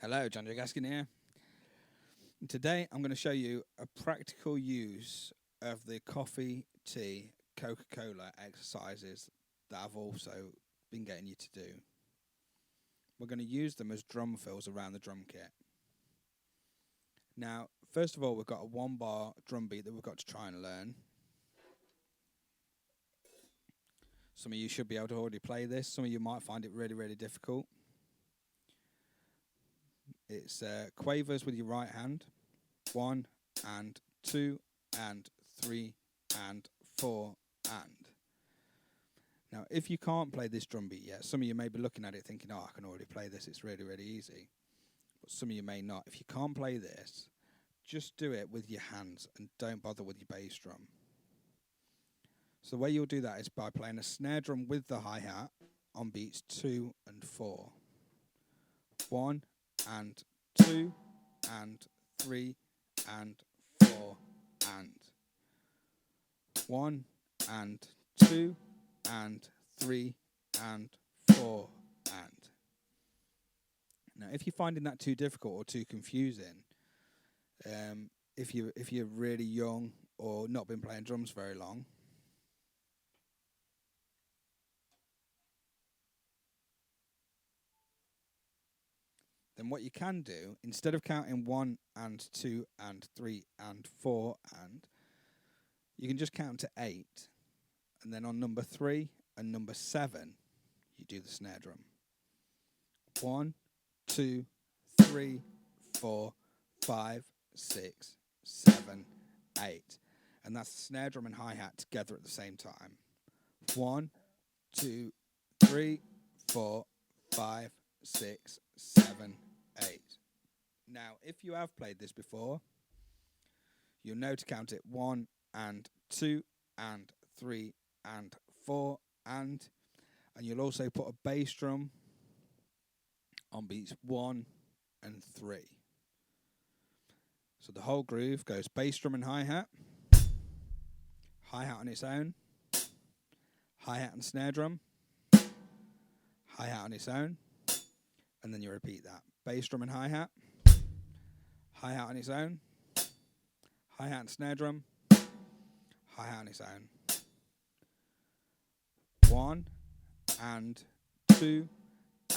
Hello, John Joe Gaskin here. Today I'm going to show you a practical use of the coffee, tea, Coca-Cola exercises that I've also been getting you to do. We're going to use them as drum fills around the drum kit. Now, first of all, we've got a 1 bar drum beat that we've got to try and learn. Some of you should be able to already play this. Some of you might find it really, really difficult. It's quavers with your right hand. 1 and 2 and 3 and 4 and. Now, if you can't play this drum beat yet, some of you may be looking at it thinking, oh, I can already play this, it's really, really easy. But some of you may not. If you can't play this, just do it with your hands and don't bother with your bass drum. So the way you'll do that is by playing a snare drum with the hi-hat on beats 2 and 4. 1 and 2 and 3 and 4 and 1 and 2 and 3 and 4 and. Now, if you're finding that too difficult or too confusing, if you're really young or not been playing drums very long, then what you can do, instead of counting 1 and 2 and 3 and 4 and, you can just count to 8. And then on number 3 and number 7, you do the snare drum. 1, 2, 3, 4, 5, 6, 7, 8. And that's the snare drum and hi-hat together at the same time. 1, 2, 3, 4, 5, 6, 7, 8. Now, if you have played this before, you'll know to count it 1 and 2 and 3 and 4 and you'll also put a bass drum on beats 1 and 3. So the whole groove goes bass drum and hi-hat on its own, hi-hat and snare drum, hi-hat on its own, and then you repeat that. Bass drum and hi-hat on its own, hi-hat and snare drum, hi-hat on its own. 1 and 2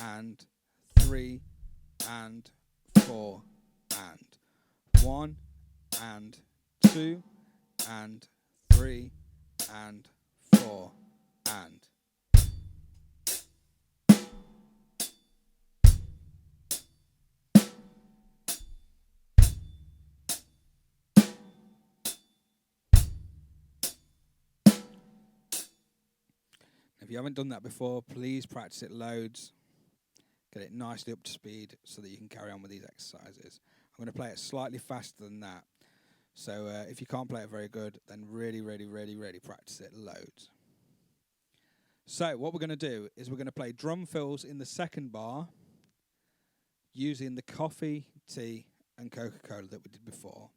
and 3 and 4 and 1 and 2 and 3 and 4 and. If you haven't done that before, please practice it loads. Get it nicely up to speed so that you can carry on with these exercises. I'm going to play it slightly faster than that. So if you can't play it very good, then really, really, really, really practice it loads. So what we're going to do is we're going to play drum fills in the second bar using the coffee, tea, and Coca-Cola that we did before.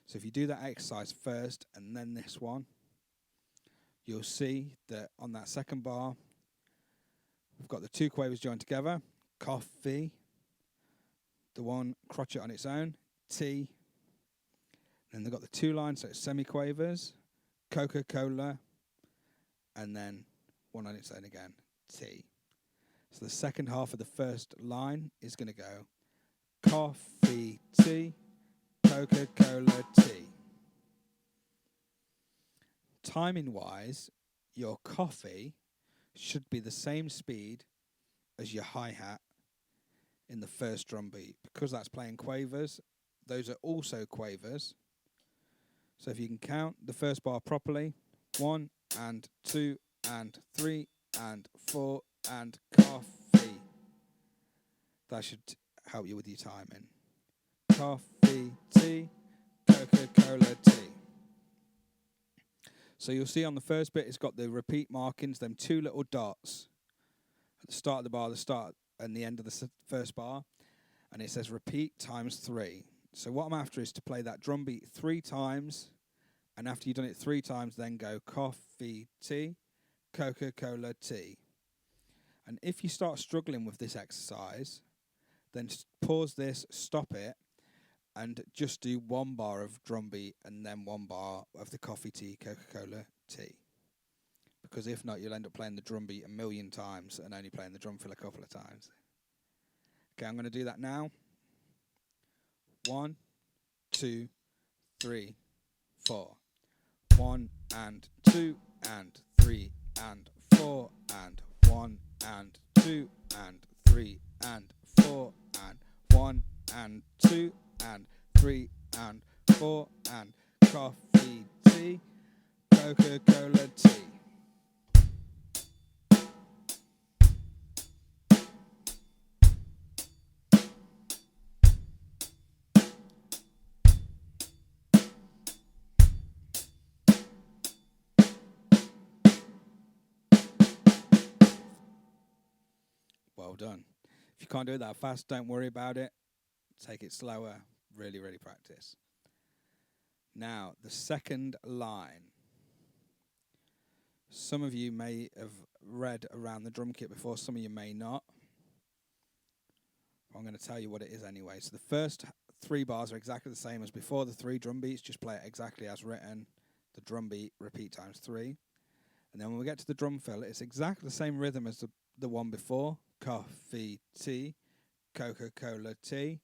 So if you do that exercise first and then this one, you'll see that on that second bar, we've got the 2 quavers joined together, coffee, the 1 crotchet on its own, tea, then they've got the 2 lines, so it's semi-quavers, Coca-Cola, and then 1 on its own again, tea. So the second half of the first line is going to go coffee, tea, Coca-Cola, tea. Timing-wise, your coffee should be the same speed as your hi-hat in the first drum beat. Because that's playing quavers, those are also quavers. So if you can count the first bar properly, 1 and 2 and 3 and 4 and coffee. That should help you with your timing. Coffee, tea, Coca-Cola, tea. So you'll see on the first bit, it's got the repeat markings, them 2 little dots at the start of the bar, the start and the end of the first bar, and it says repeat times 3. So what I'm after is to play that drum beat 3 times, and after you've done it 3 times, then go coffee, tea, Coca-Cola, tea. And if you start struggling with this exercise, Then pause this, stop it, and just do 1 bar of drum beat and then 1 bar of the coffee tea, Coca-Cola tea. Because if not, you'll end up playing the drum beat 1,000,000 times and only playing the drum fill a couple of times. Okay, I'm going to do that now. 1, 2, 3, 4. 1 and 2 and 3 and 4 and 1 and 2 and 3 and 4 and 1 and 2 and 3 and 4 and coffee tea, Coca-Cola tea. Well done. If you can't do it that fast, don't worry about it. Take it slower. Really, really practice. Now, the second line. Some of you may have read around the drum kit before, some of you may not. I'm going to tell you what it is anyway. So the first 3 bars are exactly the same as before. The 3 drum beats, just play it exactly as written. The drum beat, repeat times 3. And then when we get to the drum fill, it's exactly the same rhythm as the one before. Coffee tea, Coca-Cola tea.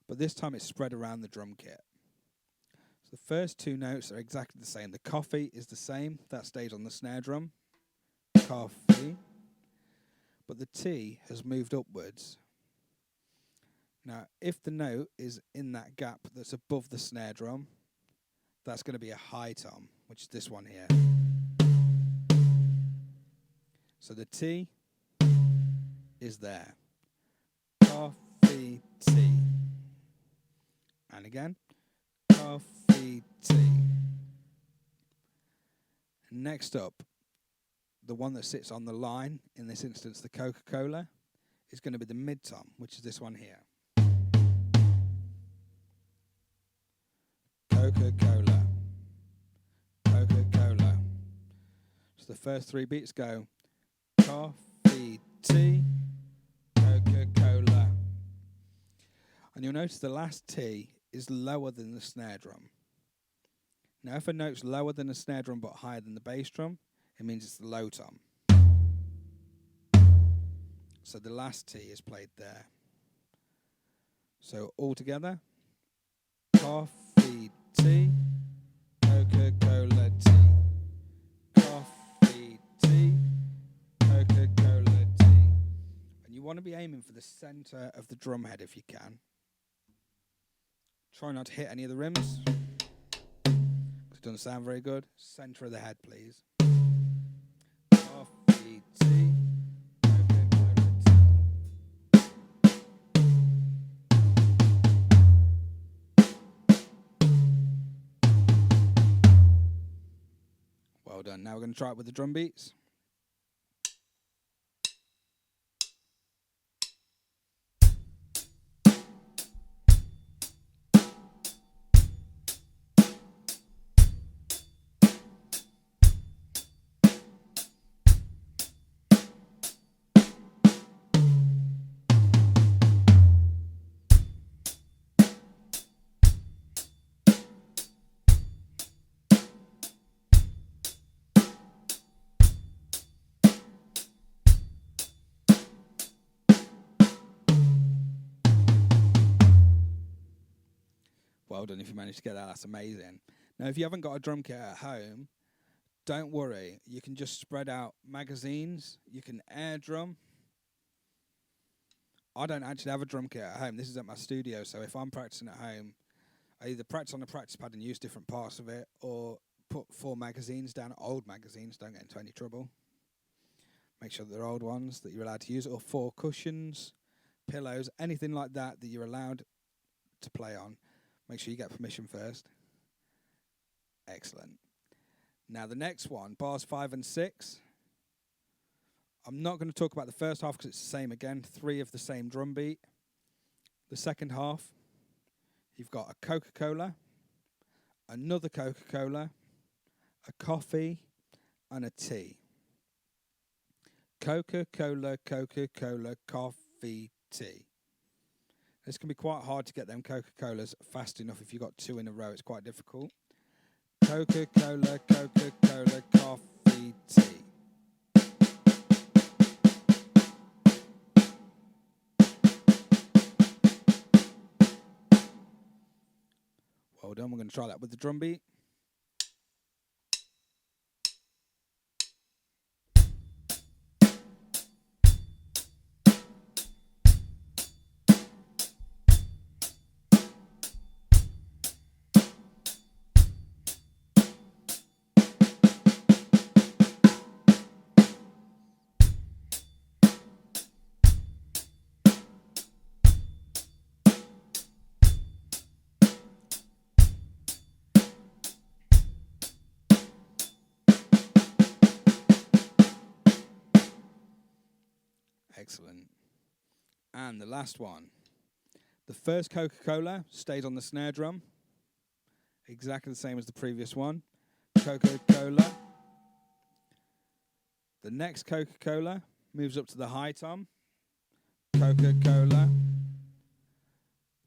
But this time it's spread around the drum kit. So the first 2 notes are exactly the same. The coffee is the same. That stays on the snare drum. Coffee. But the T has moved upwards. Now, if the note is in that gap that's above the snare drum, that's going to be a high tom, which is this one here. So the T is there. Coffee tea. And again, coffee tea. Next up, the one that sits on the line, in this instance the Coca-Cola, is going to be the mid-tom, which is this one here. Coca-Cola. Coca-Cola. So the first 3 beats go coffee tea, Coca-Cola. And you'll notice the last T is lower than the snare drum. Now if a note's lower than the snare drum but higher than the bass drum, it means it's the low tom. So the last T is played there. So all together, coffee tea, Coca-Cola tea. Coffee tea, Coca-Cola tea. And you want to be aiming for the centre of the drum head if you can. Try not to hit any of the rims, because it doesn't sound very good. Centre of the head, please. Coffee tea, Coca-Cola tea. Well done. Now we're going to try it with the drum beats. Well done if you managed to get that, that's amazing. Now if you haven't got a drum kit at home, don't worry, you can just spread out magazines, you can air drum. I don't actually have a drum kit at home, this is at my studio, so if I'm practicing at home, I either practice on a practice pad and use different parts of it, or put 4 magazines down, old magazines, don't get into any trouble. Make sure they're old ones that you're allowed to use, or 4 cushions, pillows, anything like that that you're allowed to play on. Make sure you get permission first. Excellent. Now the next one, bars 5 and 6. I'm not going to talk about the first half because it's the same again. 3 of the same drum beat. The second half, you've got a Coca-Cola, another Coca-Cola, a coffee, and a tea. Coca-Cola, Coca-Cola, coffee, tea. This can be quite hard to get them Coca-Colas fast enough. If you've got 2 in a row, it's quite difficult. Coca-Cola, Coca-Cola, coffee, tea. Well done. We're going to try that with the drum beat. Excellent. And the last one. The first Coca-Cola stays on the snare drum. Exactly the same as the previous one. Coca-Cola. The next Coca-Cola moves up to the high tom. Coca-Cola.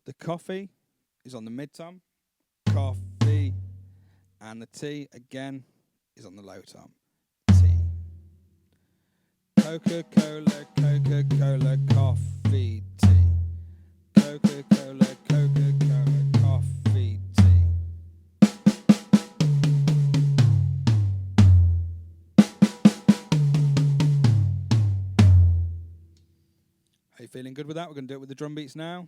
The coffee is on the mid tom. Coffee. And the tea, again, is on the low tom. Coca-Cola, Coca-Cola, coffee, tea. Coca-Cola, Coca-Cola, coffee, tea. Are you feeling good with that? We're going to do it with the drum beats now.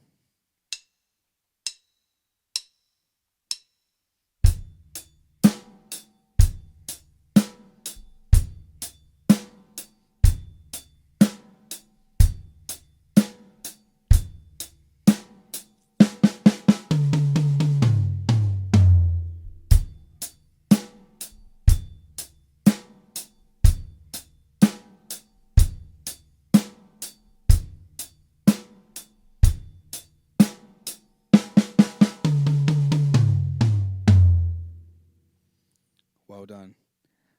Well done.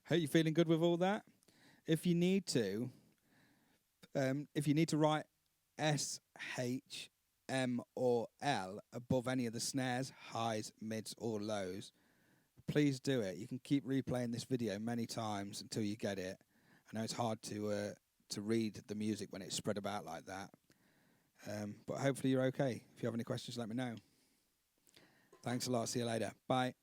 Hope you're feeling good with all that. If you need to write S, H, M, or L above any of the snares, highs, mids, or lows, please do it. You can keep replaying this video many times until you get it. I know it's hard to read the music when it's spread about like that. But hopefully you're okay. If you have any questions, let me know. Thanks a lot. See you later. Bye.